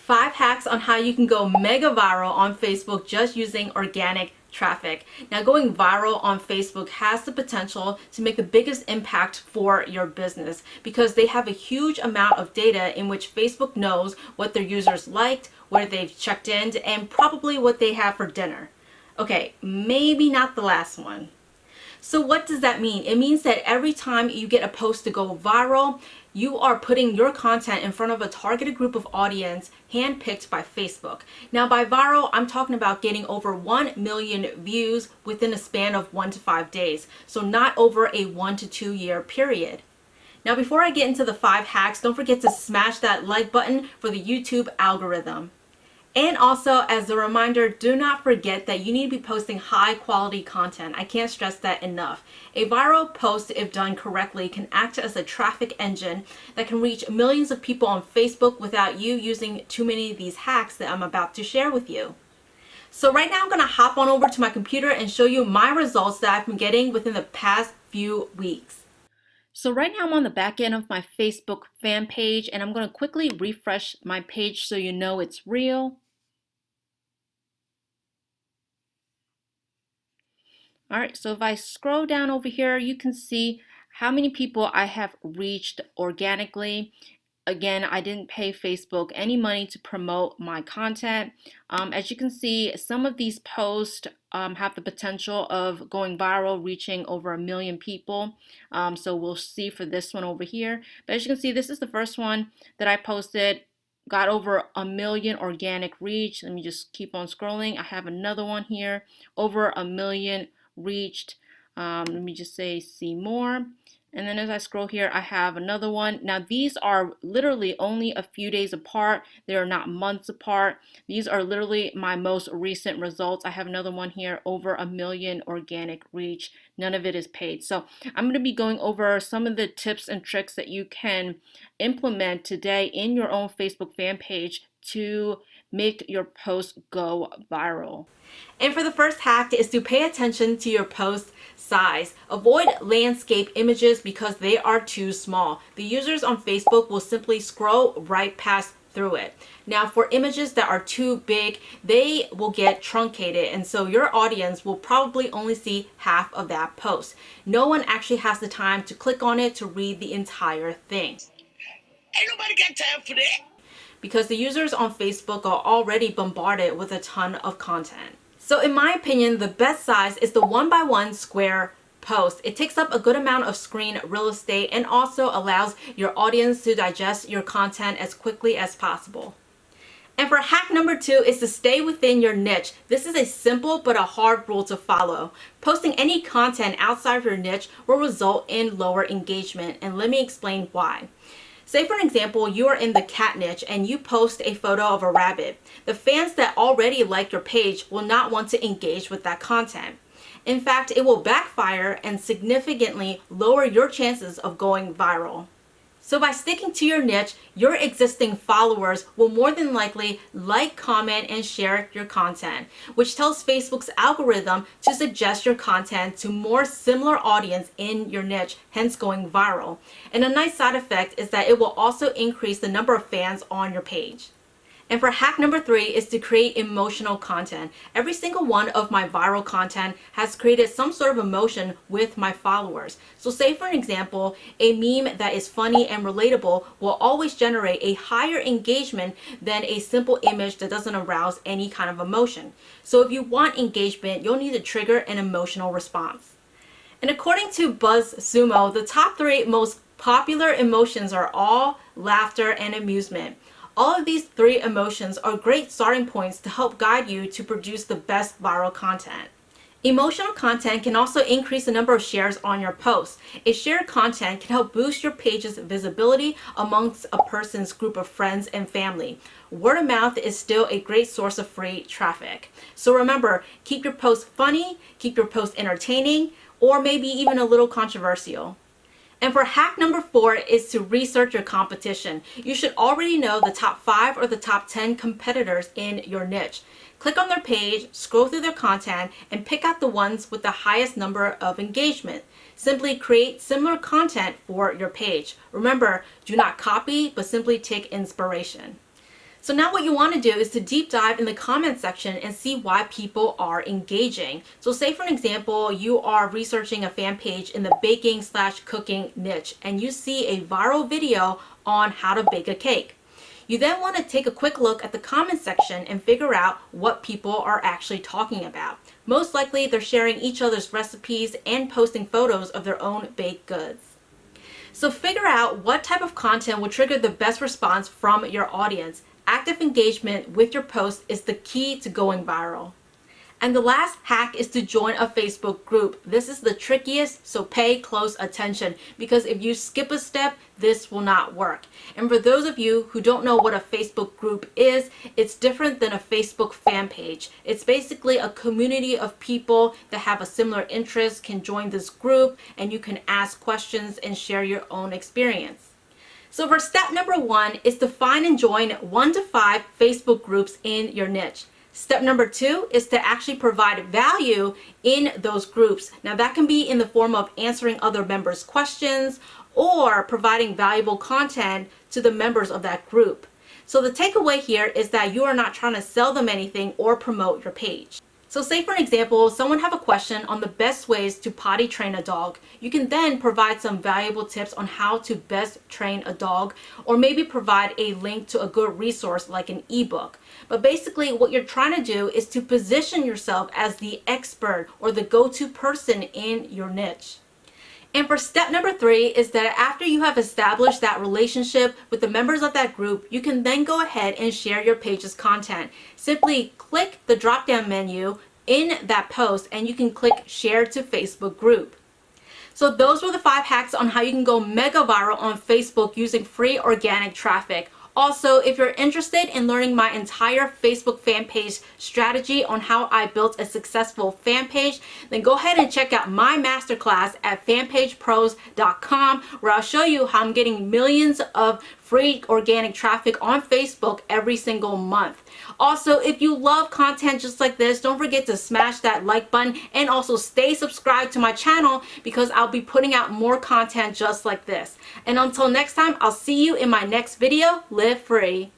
5 hacks on how you can go mega viral on Facebook just using organic traffic. Now, going viral on Facebook has the potential to make the biggest impact for your business because they have a huge amount of data in which Facebook knows what their users liked, where they've checked in, and probably what they have for dinner. Okay, maybe not the last one. So what does that mean? It means that every time you get a post to go viral, you are putting your content in front of a targeted group of audience handpicked by Facebook. Now, by viral, I'm talking about getting over 1 million views within a span of 1 to 5 days. So not over a 1 to 2 year period. Now, before I get into the 5 hacks, don't forget to smash that like button for the YouTube algorithm. And also, as a reminder, do not forget that you need to be posting high quality content. I can't stress that enough. A viral post, if done correctly, can act as a traffic engine that can reach millions of people on Facebook without you using too many of these hacks that I'm about to share with you. So right now I'm going to hop on over to my computer and show you my results that I've been getting within the past few weeks. So right now I'm on the back end of my Facebook fan page, and I'm going to quickly refresh my page so you know it's real. All right, so if I scroll down over here, you can see how many people I have reached organically. Again, I didn't pay Facebook any money to promote my content. As you can see, some of these posts have the potential of going viral, reaching over 1 million people. So we'll see for this one over here. But as you can see, this is the first one that I posted. Got over 1 million organic reach. Let me just keep on scrolling. I have another one here, over 1 million reached. Let me just say see more. And then as I scroll here, I have another one. Now these are literally only a few days apart. They are not months apart. These are literally my most recent results. I have another one here, over 1 million organic reach. None of it is paid. So I'm going to be going over some of the tips and tricks that you can implement today in your own Facebook fan page to make your post go viral. And for the first hack is to pay attention to your post size. Avoid landscape images because they are too small. The users on Facebook will simply scroll right past through it. Now, for images that are too big, they will get truncated, and so your audience will probably only see half of that post. No one actually has the time to click on it to read the entire thing. Ain't nobody got time for that. Because the users on Facebook are already bombarded with a ton of content. So in my opinion, the best size is the 1x1 square post. It takes up a good amount of screen real estate and also allows your audience to digest your content as quickly as possible. And for hack number 2 is to stay within your niche. This is a simple but a hard rule to follow. Posting any content outside of your niche will result in lower engagement, and let me explain why. Say for example, you are in the cat niche and you post a photo of a rabbit. The fans that already like your page will not want to engage with that content. In fact, it will backfire and significantly lower your chances of going viral. So by sticking to your niche, your existing followers will more than likely like, comment, and share your content, which tells Facebook's algorithm to suggest your content to more similar audience in your niche, hence going viral. And a nice side effect is that it will also increase the number of fans on your page. And for hack number 3 is to create emotional content. Every single one of my viral content has created some sort of emotion with my followers. So say for an example, a meme that is funny and relatable will always generate a higher engagement than a simple image that doesn't arouse any kind of emotion. So if you want engagement, you'll need to trigger an emotional response. And according to BuzzSumo, the top 3 most popular emotions are awe, laughter, and amusement. All of these 3 emotions are great starting points to help guide you to produce the best viral content. Emotional content can also increase the number of shares on your posts. A shared content can help boost your page's visibility amongst a person's group of friends and family. Word of mouth is still a great source of free traffic. So remember, keep your posts funny, keep your posts entertaining, or maybe even a little controversial. And for hack number 4 is to research your competition. You should already know the top 5 or the top 10 competitors in your niche. Click on their page, scroll through their content, and pick out the ones with the highest number of engagement. Simply create similar content for your page. Remember, do not copy, but simply take inspiration. So now what you want to do is to deep dive in the comment section and see why people are engaging. So say for an example, you are researching a fan page in the baking/cooking niche and you see a viral video on how to bake a cake. You then want to take a quick look at the comment section and figure out what people are actually talking about. Most likely they're sharing each other's recipes and posting photos of their own baked goods. So figure out what type of content will trigger the best response from your audience. Active engagement with your post is the key to going viral. And the last hack is to join a Facebook group. This is the trickiest, so pay close attention because if you skip a step, this will not work. And for those of you who don't know what a Facebook group is, it's different than a Facebook fan page. It's basically a community of people that have a similar interest can join this group and you can ask questions and share your own experience. So for step number 1 is to find and join 1 to 5 Facebook groups in your niche. Step number 2 is to actually provide value in those groups. Now that can be in the form of answering other members' questions or providing valuable content to the members of that group. So the takeaway here is that you are not trying to sell them anything or promote your page. So say for an example, someone have a question on the best ways to potty train a dog. You can then provide some valuable tips on how to best train a dog, or maybe provide a link to a good resource like an ebook. But basically what you're trying to do is to position yourself as the expert or the go-to person in your niche. And for step number 3 is that after you have established that relationship with the members of that group, you can then go ahead and share your page's content. Simply click the drop-down menu in that post and you can click share to Facebook group. So those were the 5 hacks on how you can go mega viral on Facebook using free organic traffic. Also, if you're interested in learning my entire Facebook fan page strategy on how I built a successful fan page, then go ahead and check out my masterclass at fanpagepros.com, where I'll show you how I'm getting millions of free organic traffic on Facebook every single month. Also, if you love content just like this, don't forget to smash that like button and also stay subscribed to my channel because I'll be putting out more content just like this. And until next time, I'll see you in my next video. Live free.